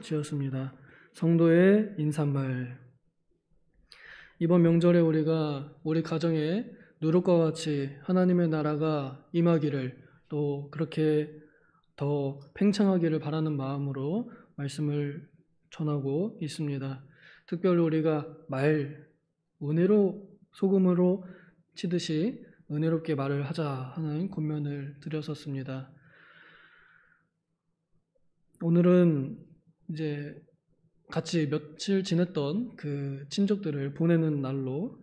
지었습니다. 성도의 인사말. 이번 명절에 우리가 우리 가정에 누룩과 같이 하나님의 나라가 임하기를, 또 그렇게 더 팽창하기를 바라는 마음으로 말씀을 전하고 있습니다. 특별히 우리가 은혜로 소금으로 치듯이 은혜롭게 말을 하자 하는 권면을 드렸었습니다. 오늘은 이제 같이 며칠 지냈던 그 친족들을 보내는 날로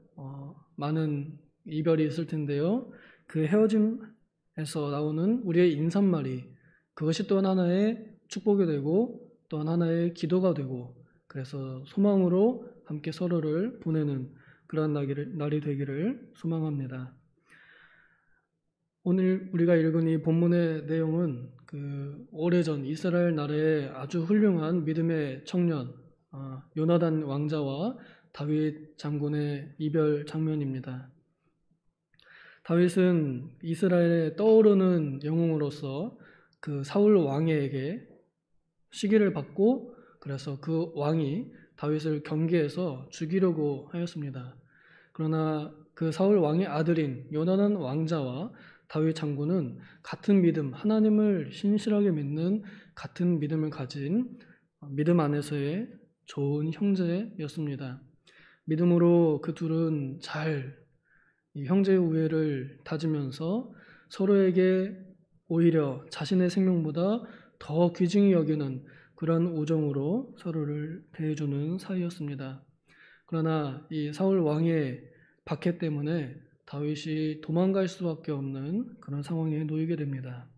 많은 이별이 있을 텐데요. 그 헤어짐에서 나오는 우리의 인사말이, 그것이 또한 하나의 축복이 되고 또한 하나의 기도가 되고, 그래서 소망으로 함께 서로를 보내는 그러한 날이 되기를 소망합니다. 오늘 우리가 읽은 이 본문의 내용은 그 오래전 이스라엘 나라의 아주 훌륭한 믿음의 청년 요나단 왕자와 다윗 장군의 이별 장면입니다. 다윗은 이스라엘의 떠오르는 영웅으로서 그 사울 왕에게 시기를 받고, 그래서 그 왕이 다윗을 경계해서 죽이려고 하였습니다. 그러나 그 사울 왕의 아들인 요나단 왕자와 다윗 장군은 같은 믿음, 하나님을 신실하게 믿는 같은 믿음을 가진 믿음 안에서의 좋은 형제였습니다. 믿음으로 그 둘은 잘 이 형제의 우애를 다지면서 서로에게 오히려 자신의 생명보다 더 귀중히 여기는 그런 우정으로 서로를 대해주는 사이였습니다. 그러나 이 사울 왕의 박해 때문에 다윗이 도망갈 수밖에 없는 그런 상황에 놓이게 됩니다.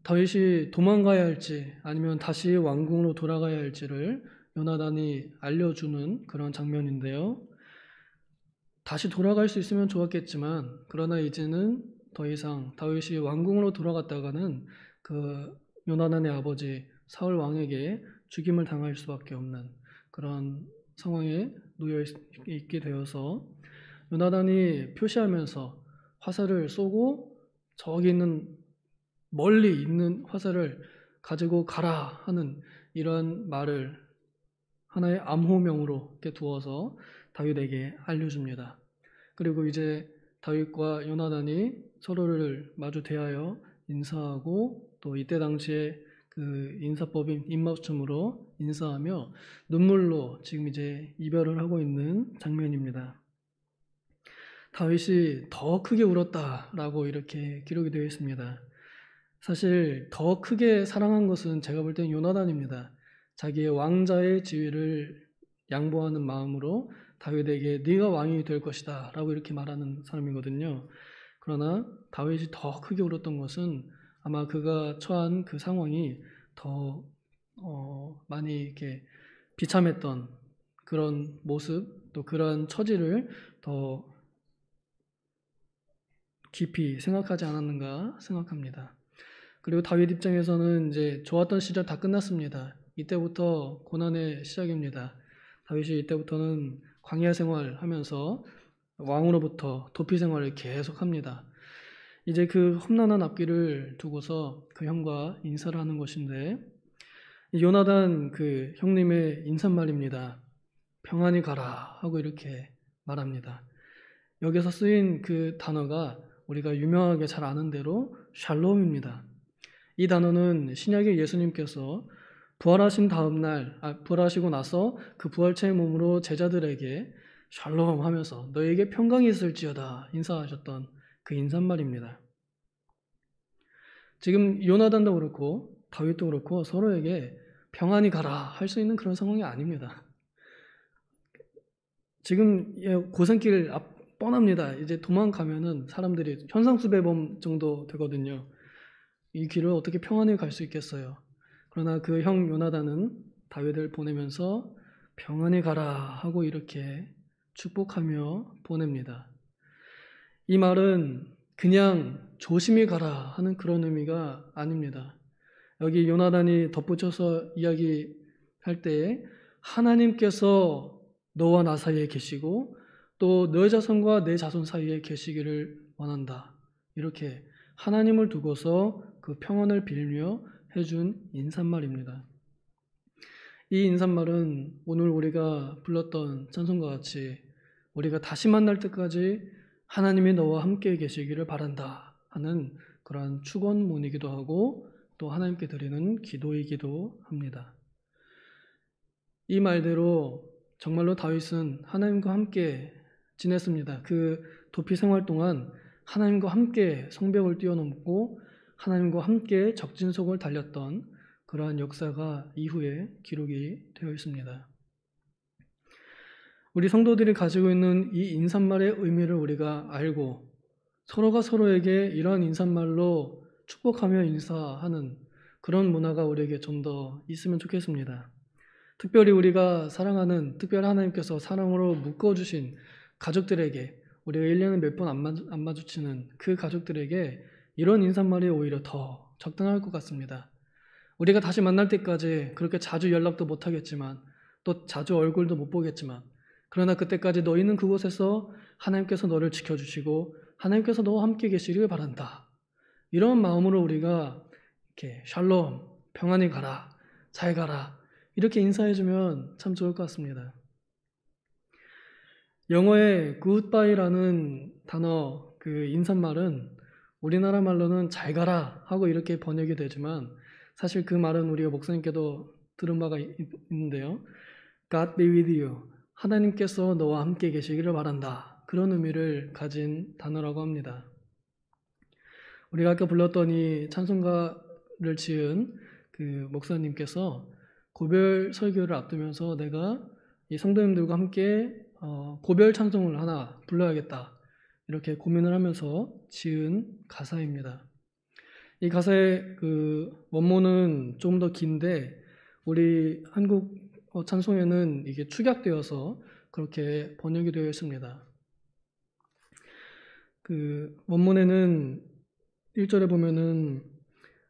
다윗이 도망가야 할지 아니면 다시 왕궁으로 돌아가야 할지를 요나단이 알려주는 그런 장면인데요. 다시 돌아갈 수 있으면 좋았겠지만, 그러나 이제는 더 이상 다윗이 왕궁으로 돌아갔다가는 그 요나단의 아버지 사울 왕에게 죽임을 당할 수밖에 없는 그런 상황에 놓여 있게 되어서 요나단이 표시하면서 화살을 쏘고 저기 있는 멀리 있는 화살을 가지고 가라 하는 이런 말을 하나의 암호명으로 이렇게 두어서 다윗에게 알려줍니다. 그리고 이제 다윗과 요나단이 서로를 마주 대하여 인사하고, 또 이때 당시에 그 인사법인 입맞춤으로 인사하며 눈물로 지금 이제 이별을 하고 있는 장면입니다. 다윗이 더 크게 울었다라고 이렇게 기록이 되어 있습니다. 사실 더 크게 사랑한 것은 제가 볼 땐 요나단입니다. 자기의 왕자의 지위를 양보하는 마음으로 다윗에게 네가 왕이 될 것이다 라고 이렇게 말하는 사람이거든요. 그러나 다윗이 더 크게 울었던 것은 아마 그가 처한 그 상황이 더 많이 이렇게 비참했던 그런 모습, 또 그러한 처지를 더 깊이 생각하지 않았는가 생각합니다. 그리고 다윗 입장에서는 이제 좋았던 시절 다 끝났습니다. 이때부터 고난의 시작입니다. 다윗이 이때부터는 광야 생활하면서 왕으로부터 도피 생활을 계속합니다. 이제 그 험난한 앞길을 두고서 그 형과 인사를 하는 것인데, 요나단 그 형님의 인사말입니다. 평안히 가라 하고 이렇게 말합니다. 여기서 쓰인 그 단어가 우리가 유명하게 잘 아는 대로 샬롬입니다. 이 단어는 신약의 예수님께서 부활하시고 나서 그 부활체의 몸으로 제자들에게 샬롬 하면서 너에게 평강이 있을지어다 인사하셨던 그 인사말입니다. 지금 요나단도 그렇고 다윗도 그렇고 서로에게 평안히 가라 할 수 있는 그런 상황이 아닙니다. 지금 고생길 뻔합니다. 이제 도망가면은 사람들이 현상수배범 정도 되거든요. 이 길을 어떻게 평안히 갈 수 있겠어요? 그러나 그 형 요나단은 다윗을 보내면서 평안히 가라 하고 이렇게 축복하며 보냅니다. 이 말은 그냥 조심히 가라 하는 그런 의미가 아닙니다. 여기 요나단이 덧붙여서 이야기할 때에 하나님께서 너와 나 사이에 계시고 또 너 자손과 내 자손 사이에 계시기를 원한다. 이렇게 하나님을 두고서 그 평안을 빌며 해준 인사말입니다. 이 인사말은 오늘 우리가 불렀던 찬송과 같이 우리가 다시 만날 때까지 하나님이 너와 함께 계시기를 바란다 하는 그러한 축원문이기도 하고 또 하나님께 드리는 기도이기도 합니다. 이 말대로 정말로 다윗은 하나님과 함께 지냈습니다. 그 도피 생활 동안 하나님과 함께 성벽을 뛰어넘고 하나님과 함께 적진속을 달렸던 그러한 역사가 이후에 기록이 되어 있습니다. 우리 성도들이 가지고 있는 이 인사말의 의미를 우리가 알고 서로가 서로에게 이러한 인사말로 축복하며 인사하는 그런 문화가 우리에게 좀 더 있으면 좋겠습니다. 특별히 우리가 사랑하는 특별히 하나님께서 사랑으로 묶어주신 가족들에게 우리가 1년에 몇 번 안 마주치는 그 가족들에게 이런 인사말이 오히려 더 적당할 것 같습니다. 우리가 다시 만날 때까지 그렇게 자주 연락도 못 하겠지만 또 자주 얼굴도 못 보겠지만 그러나 그때까지 너희는 그곳에서 하나님께서 너를 지켜주시고 하나님께서 너와 함께 계시길 바란다. 이런 마음으로 우리가 이렇게 샬롬, 평안히 가라, 잘 가라 이렇게 인사해주면 참 좋을 것 같습니다. 영어의 goodbye라는 단어 그 인사말은 우리나라 말로는 잘 가라 하고 이렇게 번역이 되지만 사실 그 말은 우리가 목사님께도 들은 바가 있는데요. God be with you. 하나님께서 너와 함께 계시기를 바란다. 그런 의미를 가진 단어라고 합니다. 우리가 아까 불렀던 이 찬송가를 지은 그 목사님께서 고별 설교를 앞두면서 내가 이 성도님들과 함께 고별 찬송을 하나 불러야겠다. 이렇게 고민을 하면서 지은 가사입니다. 이 가사의 그 원문은 좀 더 긴데 우리 한국 찬송에는 이게 축약되어서 그렇게 번역이 되어 있습니다. 그 원문에는 1절에 보면은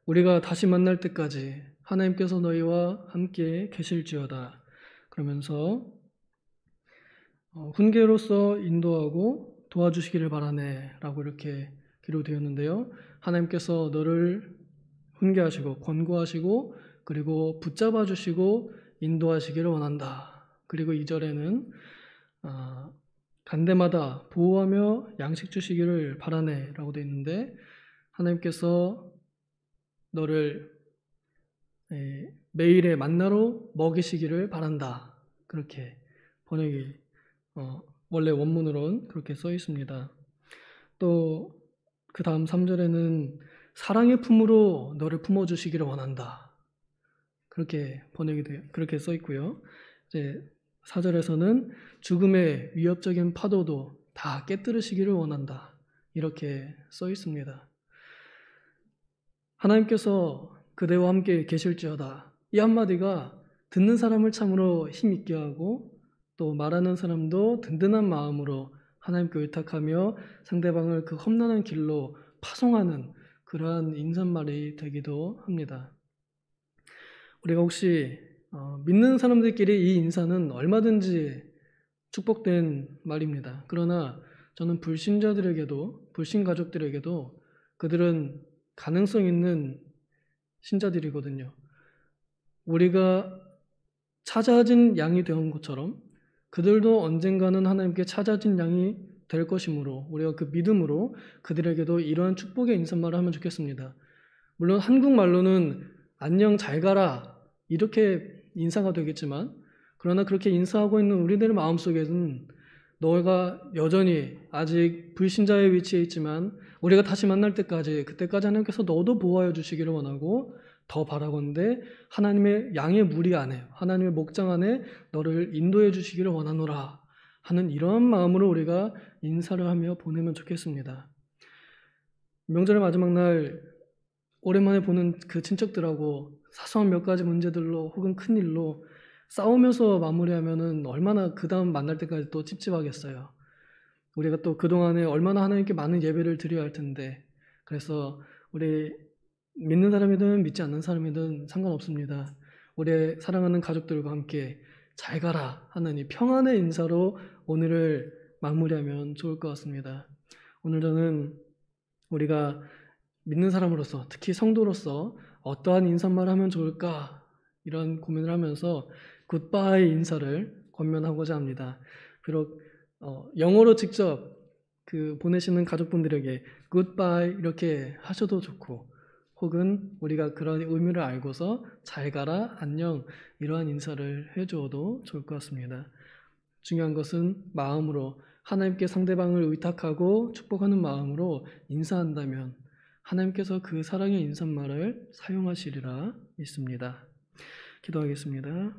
우리가 다시 만날 때까지 하나님께서 너희와 함께 계실지어다. 그러면서 훈계로서 인도하고 도와주시기를 바라네 라고 이렇게 기록되었는데요. 하나님께서 너를 훈계하시고 권고하시고 그리고 붙잡아 주시고 인도하시기를 원한다. 그리고 2절에는 간대마다 보호하며 양식 주시기를 바라네 라고 되어 있는데 하나님께서 너를 매일의 만나로 먹이시기를 바란다. 그렇게 번역이 원래 원문으로는 그렇게 써 있습니다. 또 그 다음 3절에는 사랑의 품으로 너를 품어주시기를 원한다. 그렇게 번역이 돼요. 그렇게 써 있고요. 이제 4절에서는 죽음의 위협적인 파도도 다 깨뜨리시기를 원한다. 이렇게 써 있습니다. 하나님께서 그대와 함께 계실지어다. 이 한마디가 듣는 사람을 참으로 힘있게 하고 또 말하는 사람도 든든한 마음으로 하나님께 의탁하며 상대방을 그 험난한 길로 파송하는 그러한 인사말이 되기도 합니다. 우리가 혹시 믿는 사람들끼리 이 인사는 얼마든지 축복된 말입니다. 그러나 저는 불신자들에게도 불신 가족들에게도 그들은 가능성 있는 신자들이거든요. 우리가 찾아진 양이 되온 것처럼 그들도 언젠가는 하나님께 찾아진 양이 될 것이므로 우리가 그 믿음으로 그들에게도 이러한 축복의 인사말을 하면 좋겠습니다. 물론 한국말로는 안녕 잘 가라 이렇게 인사가 되겠지만 그러나 그렇게 인사하고 있는 우리들의 마음속에는 너가 여전히 아직 불신자의 위치에 있지만 우리가 다시 만날 때까지 그때까지 하나님께서 너도 보호하여 주시기를 원하고 더 바라건대 하나님의 양의 무리 안에 하나님의 목장 안에 너를 인도해 주시기를 원하노라 하는 이러한 마음으로 우리가 인사를 하며 보내면 좋겠습니다. 명절의 마지막 날 오랜만에 보는 그 친척들하고 사소한 몇 가지 문제들로 혹은 큰 일로 싸우면서 마무리하면은 얼마나 그 다음 만날 때까지 또 찝찝하겠어요. 우리가 또 그동안에 얼마나 하나님께 많은 예배를 드려야 할 텐데 그래서 우리 믿는 사람이든 믿지 않는 사람이든 상관없습니다. 우리 사랑하는 가족들과 함께 잘 가라 하는 이 평안의 인사로 오늘을 마무리하면 좋을 것 같습니다. 오늘 저는 우리가 믿는 사람으로서 특히 성도로서 어떠한 인사말을 하면 좋을까? 이런 고민을 하면서 굿바이 인사를 권면하고자 합니다. 비록 영어로 직접 보내시는 가족분들에게 굿바이 이렇게 하셔도 좋고, 혹은 우리가 그런 의미를 알고서 잘 가라, 안녕 이러한 인사를 해주어도 좋을 것 같습니다. 중요한 것은 마음으로 하나님께 상대방을 의탁하고 축복하는 마음으로 인사한다면 하나님께서 그 사랑의 인사말을 사용하시리라 믿습니다. 기도하겠습니다.